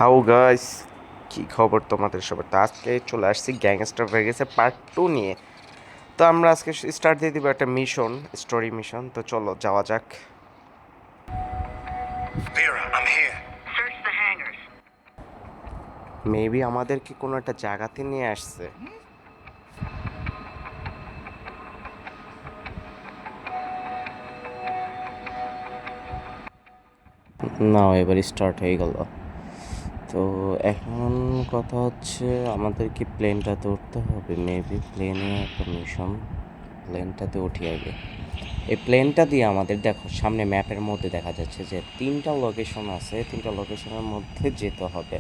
How guys, কি খবর তোমাদের সবার? তো আজকে চলে আসছি গ্যাংস্টার ভেগাসের পার্ট 2 নিয়ে। তো আমরা আজকে স্টার্ট দিয়ে দিব একটা মিশন, স্টোরি মিশন। তো চলো যাওয়া যাক। Vera, I'm here. Search the hangars. Maybe আমাদেরকে কোনো একটা জায়গাতে নিয়ে আসছে। না, এবার স্টার্ট হয়ে গেল। তো এখন কথা হচ্ছে আমাদেরকে প্লেনটাতে উঠতে হবে। মেবি প্লেনে একটা মিশন, প্লেনটাতে উঠি আগে। এই প্লেনটা দিয়ে আমাদের দেখো সামনে ম্যাপের মধ্যে দেখা যাচ্ছে যে 3টা লোকেশন আছে, 3টা লোকেশনের মধ্যে যেতে হবে।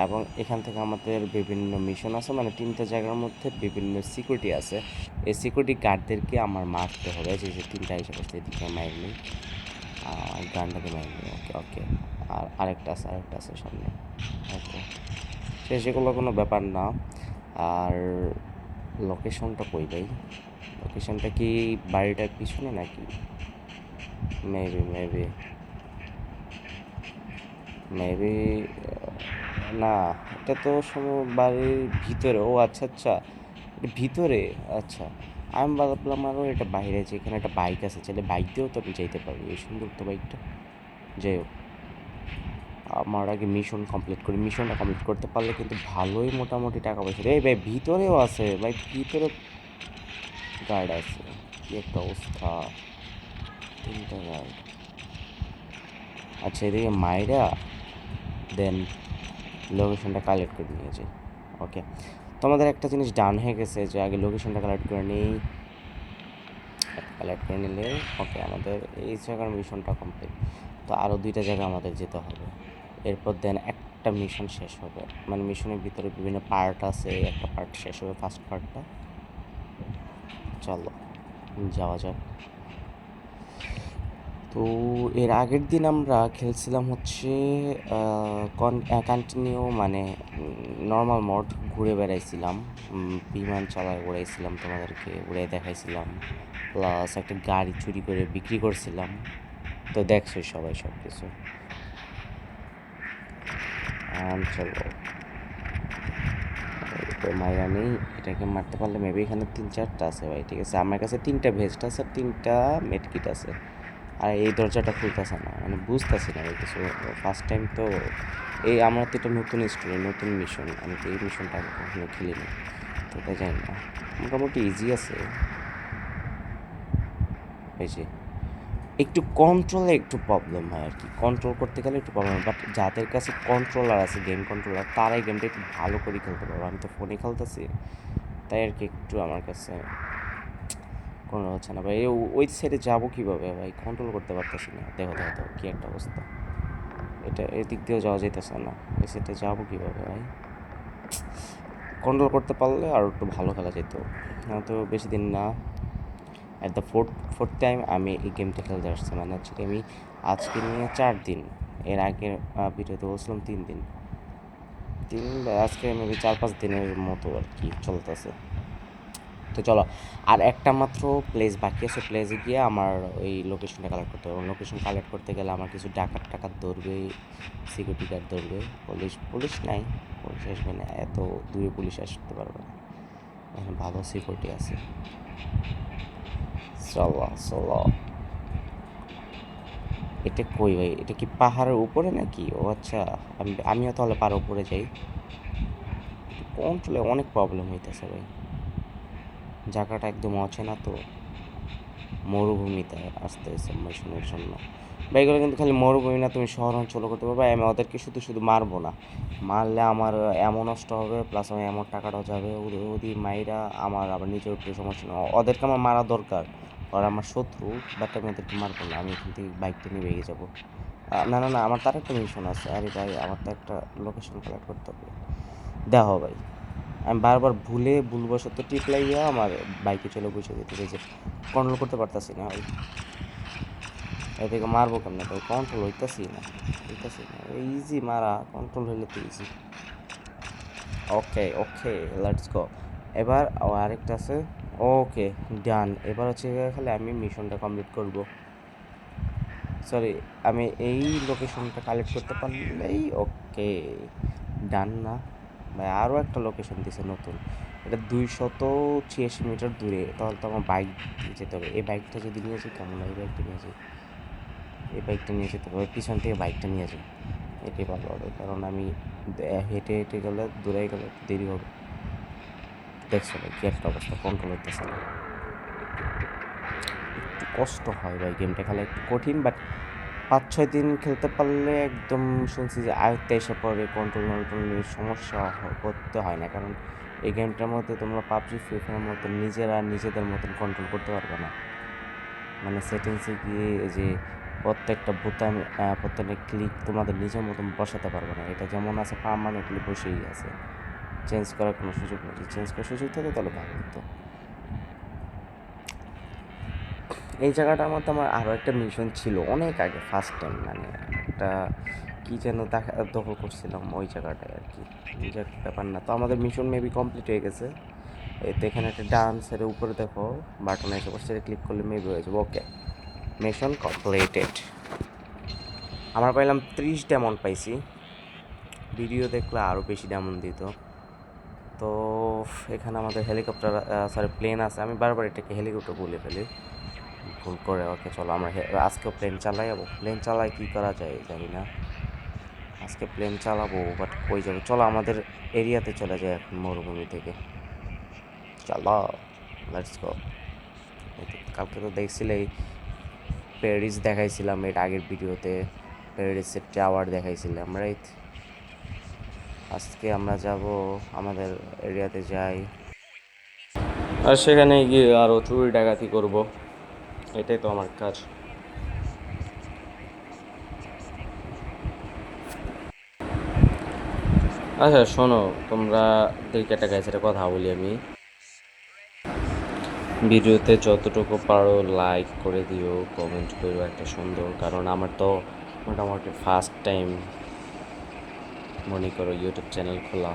এবং এখান থেকে আমাদের বিভিন্ন মিশন আছে, মানে 3টা জায়গার মধ্যে বিভিন্ন সিকিউরিটি আছে। এই সিকিউরিটি গার্ডদেরকে আমার মারতে হবে। যে 3টা হিসাবে এদিকে মাইনি, গানটাকে মাইনি। ওকে ওকে, আর আরেকটা আছে সামনে। ওকে, সেগুলো কোনো ব্যাপার না। আর লোকেশনটা কই ভাই? লোকেশনটা কি বাড়িটার পিছনে নাকি? মেবি মেবি মেবি না, এটা তো বাড়ির ভিতরে। ও আচ্ছা আচ্ছা, ভিতরে। আচ্ছা, আমি ভাবলাম আরও এটা বাইরে, যে এখানে একটা বাইক আছে, চাইলে বাইক দিয়েও তো আমি যাইতে পারি। এই সুন্দর তো বাইকটা। যাই হোক, আমার আগে মিশনটা কমপ্লিট করতে পারলে কিন্তু ভালোই মোটামুটি টাকা পয়সা। এই ভাই ভিতরেও আছে ভাই, ভিতরে গার্ড আছে। কি একটা অবস্থা, 3টা গার্ড। আচ্ছা, এদিকে মাইরা দেন লোকেশনটা কালেক্ট করে নিয়ে যাই। ওকে, তোমাদের একটা জিনিস ডান হয়ে গেছে, যে আগে লোকেশনটা কালেক্ট করে নিই। কালেক্ট করে নিলে ওকে, আমাদের এই জায়গার মিশনটা কমপ্লিট। তো আরও 2টা জায়গা আমাদের যেতে হবে। এরপর দেন একটা মিশন শেষ হবে, মানে মিশনের ভিতরে বিভিন্ন পার্ট আছে, একটা পার্ট শেষ হবে, ফার্স্ট পার্টটা। চলো যাওয়া যাক। তো এর আগের দিন আমরা খেলছিলাম হচ্ছে কন্টিনিউ, মানে নর্মাল মোড, ঘুরে বেড়াইছিলাম, বিমান চালায় উড়াইছিলাম, তোমাদেরকে উড়ে দেখাইছিলাম, প্লাস একটা গাড়ি চুরি করে বিক্রি করছিলাম। তো দেখছো সবাই সব কিছু। চলো, তো মাইরা নেই, এটাকে মারতে পারলে মেবি এখানে 3-4টা আছে ভাই। ঠিক আছে, আমার কাছে 3টা ভেস্ট আছে, 3টা মেডকিট আছে। আর এই দরজাটা খুলতেছে না, মানে বুঝতেছি না এই কিছু। ফার্স্ট টাইম তো, এই আমার তো এটা নতুন স্টোরি, নতুন মিশন, আমি তো এই মিশনটা আগে কখনো খেলিনি। তো তাই জানি না, মোটামুটি ইজি আছে। এই যে একটু কন্ট্রোলে একটু প্রবলেম হয় আর কি, কন্ট্রোল করতে গেলে একটু প্রবলেম হয়। বাট যাদের কাছে কন্ট্রোলার আছে, গেম কন্ট্রোলার, তারাই গেমটা একটু ভালো করে খেলতে পারবো। আমি তো ফোনে খেলতেছি, তাই আর কি একটু আমার কাছে কোনো হচ্ছে না ভাই। ওই সাইডে যাবো কীভাবে ভাই? কন্ট্রোল করতে পারতেছি না। দেখো দেখো দেখো কী একটা অবস্থা। এটা এদিক দিয়েও যাওয়া যাইতেছে না, এই সাইডে যাবো কীভাবে ভাই? কন্ট্রোল করতে পারলে আর একটু ভালো খেলা যেত। তো বেশি দিন না, অ্যাট দ্য ফোর্থ টাইম আমি এই গেমটা খেলতে আসছি। মানে হচ্ছে কি, আমি আজকে নিয়ে 4 দিন, এর আগের ভিডিওতে বলছিলাম 3 দিন, আজকে মেবি 4-5 দিনের মতো আর কি চলতেছে। তো চলো, আর একটা মাত্র প্লেস বাকি আছে, প্লেসে গিয়ে আমার ওই লোকেশনটা কালেক্ট করতে হবে। লোকেশন কালেক্ট করতে গেলে আমার কিছু ডাকাত ধরবে, সিকিউরিটি গার্ড ধরবে। পুলিশ নাই, পুলিশ আসবে না, এত দূরে পুলিশ আসতে পারবে না, এখানে ভালো সিকিউরিটি আছে। চলো চলো, এটা কই ভাই? এটা কি পাহাড়ের উপরে নাকি? ও আচ্ছা, আমিও তাহলে পাহাড়ের উপরে যাই। কন্ট্রোলে অনেক প্রবলেম হইতেছে ভাই, জায়গাটা একদম অচেনা তো, মরুভূমিতে আসতে হয়েছে মিশনের জন্য। বা এগুলো কিন্তু খালি মরুভূমি না, তুমি শহর অঞ্চলও করতে পারবে। আমি ওদেরকে শুধু শুধু মারবো না, মারলে আমার এমন নষ্ট হবে, প্লাস আমার এমন টাকাটাও যাবে। ওদের মাইরা আমার আবার নিজের উপরে সমস্যা না, ওদেরকে আমার মারা দরকার, ওরা আমার শত্রু। বাট আমি ওদেরকে মারবো না, আমি এখান থেকে বাইকটা নিয়ে বেরিয়ে যাবো। না না না, আমার তার একটা মিশন আছে। আরে ভাই, আমার তো একটা লোকেশন কালেক্ট করতে হবে। দেখো ভাই, আমি বারবার ভুলবশত টিপ লাইয়া আমার বাইকে চলে বসে যেতেছে, যে কন্ট্রোল করতে পারতাছি না ভাই। এদিকে মারবো কেমনে ভাই? কন্ট্রোল হইতাছি না। ইজি মারা, কন্ট্রোল হইলে তো easy. Okay okay, let's go. এবার আরেকটা আছে। ওকে, ডান। এবার হচ্ছে খালি আমি মিশনটা কমপ্লিট করব। সরি, আমি এই লোকেশনটা কালেক্ট করতে পারলেই ওকে। ওকে, ডান না ভাই, আরও একটা লোকেশন দিছে নতুন, এটা 286 মিটার দূরে। তাহলে তো আমার বাইক দিয়ে যেতে হবে। এই বাইকটা যদি নিয়ে যাই কেমন হয়, এই বাইকটা নিয়ে যাই, এই বাইকটা নিয়ে যেতে হবে, পিছন থেকে বাইকটা নিয়ে যাই, এটাই ভালো হবে। কারণ আমি হেঁটে হেঁটে গেলে দূরে গেলে দেরি হবে। দেখছো ভাই কী একটা অবস্থা, কন্ট্রোল হইতেছে না, একটু কষ্ট হয় ভাই, গেমটা খেলা একটু কঠিন, বাট 5-6 দিন খেলতে পারলে একদম শুনছি যে আয়ত্তে এসে পড়ে, কন্ট্রোল নিয়ে সমস্যা করতে হয় না। কারণ এই গেমটার মধ্যে তোমরা পাবজি ফ্রি ফায়ারের মতো নিজেরা নিজেদের মতন কন্ট্রোল করতে পারবে না। মানে সেটিংসে গিয়ে যে প্রত্যেকটা বোতাম প্রত্যেকটা ক্লিক তোমাদের নিজের মতন বসাতে পারবে না। এটা যেমন আছে পার্মানেন্টলি বসেই আছে, চেঞ্জ করার কোনো সুযোগ নেই। যদি চেঞ্জ করার সুযোগ থাকে তাহলে ভালো হতো। এই জায়গাটার মধ্যে আমার আরও একটা মিশন ছিল অনেক আগে, ফার্স্ট টাইম, মানে একটা কী যেন দখল করছিলাম ওই জায়গাটায় আর কি, যাক ব্যাপার না। তো আমাদের মিশন মেবি কমপ্লিট হয়ে গেছে। এই তো এখানে একটা ডান সাইডের উপরে দেখো বাটন এসে বসে, ক্লিক করলে মেবি হয়ে যাবে। ওকে, মিশন কমপ্লিটেড। আমরা পাইলাম 30 ডায়মন্ড পাইছি, ভিডিও দেখলে আরও বেশি ডায়মন্ড দিত। তো এখানে আমাদের হেলিকপ্টার, সরি প্লেন আছে, আমি বারবার এটাকে হেলিকপ্টার বলে ফেলি ভুল করে। ওকে চলো আমরা আজকেও প্লেন চালাই, প্লেন চালাই কী করা যায় জানি না, আজকে প্লেন চালাবো, বাট কই যাবো। চলো আমাদের এরিয়াতে চলে যায় এখন মরুভূমি থেকে, চলো লেটস গো। কালকে তো দেখছিলেই প্যারিস দেখাইছিলাম এর আগের ভিডিওতে, প্যারিসের টাওয়ার দেখাইছিলাম রাইট। আজকে আমরা যাব আমাদের এরিয়াতে যাই, আর সেখানে গিয়ে আরও চুরি ডাকাতি করব, এটাই তো আমার কাজ। আচ্ছা শোনো, তোমরা ক্রিকেটটা গাইছে একটা কথা বলি আমি, ভিডিওতে যতটুকু পারো লাইক করে দিও, কমেন্ট করো একটা সুন্দর, কারণ আমার তো মোটামুটি ফার্স্ট টাইম মনে করো ইউটিউব চ্যানেল খোলা।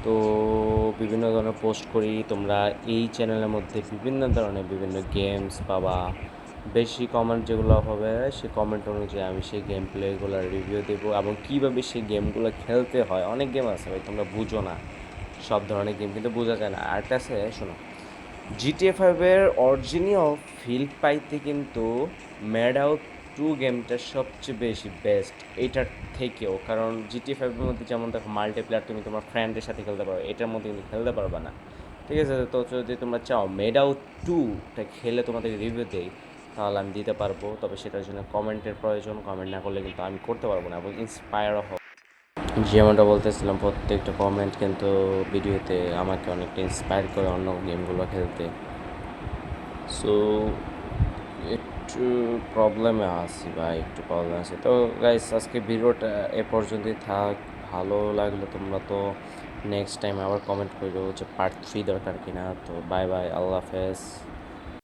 তো বিভিন্ন ধরনের পোস্ট করি, তোমরা এই চ্যানেলের মধ্যে বিভিন্ন ধরনের বিভিন্ন গেমস পাবা। বেশি কমেন্ট যেগুলো হবে সেই কমেন্ট অনুযায়ী আমি সেই গেম প্লেগুলোর রিভিউ দেবো, এবং কীভাবে সেই গেমগুলো খেলতে হয়। অনেক গেম আছে ভাই, তোমরা বুঝো না সব ধরনের গেম, কিন্তু বোঝা যায় না। আরেকটা আছে শোনো, GTA 5-এর অরিজিনাল ফিল পাইতে কিন্তু ম্যাডআউট 2 গেমটা সবচেয়ে বেশি বেস্ট এইটার থেকেও। কারণ GTA 5-এর মধ্যে যেমন দেখো মাল্টিপ্লেয়ার তুমি তোমার ফ্রেন্ডের সাথে খেলতে পারো, এটার মধ্যে কিন্তু খেলতে পারবে না, ঠিক আছে। তো যদি তোমরা চাও ম্যাডআউট 2টা খেলে তোমাদের রিভিউ দেই, তাহলে আমি দিতে পারবো, তবে সেটার জন্য কমেন্টের প্রয়োজন। কমেন্ট না করলে কিন্তু আমি করতে পারবো না, এবং ইন্সপায়ারও হবে। যেমনটা বলতেছিলাম, প্রত্যেকটা কমেন্ট কিন্তু ভিডিওতে আমাকে অনেকটা ইন্সপায়ার করে অন্য গেমগুলো খেলতে। সো একটু প্রবলেমে আছি ভাই, একটু প্রবলেম আছে। তো গাইস আজকে ভিডিওটা এ পর্যন্তই থাক। ভালো লাগলে তোমরা তো নেক্সট টাইম আবার কমেন্ট করো যে পার্ট 3 দরকার কিনা। তো বাই বাই, আল্লাহ হাফেজ।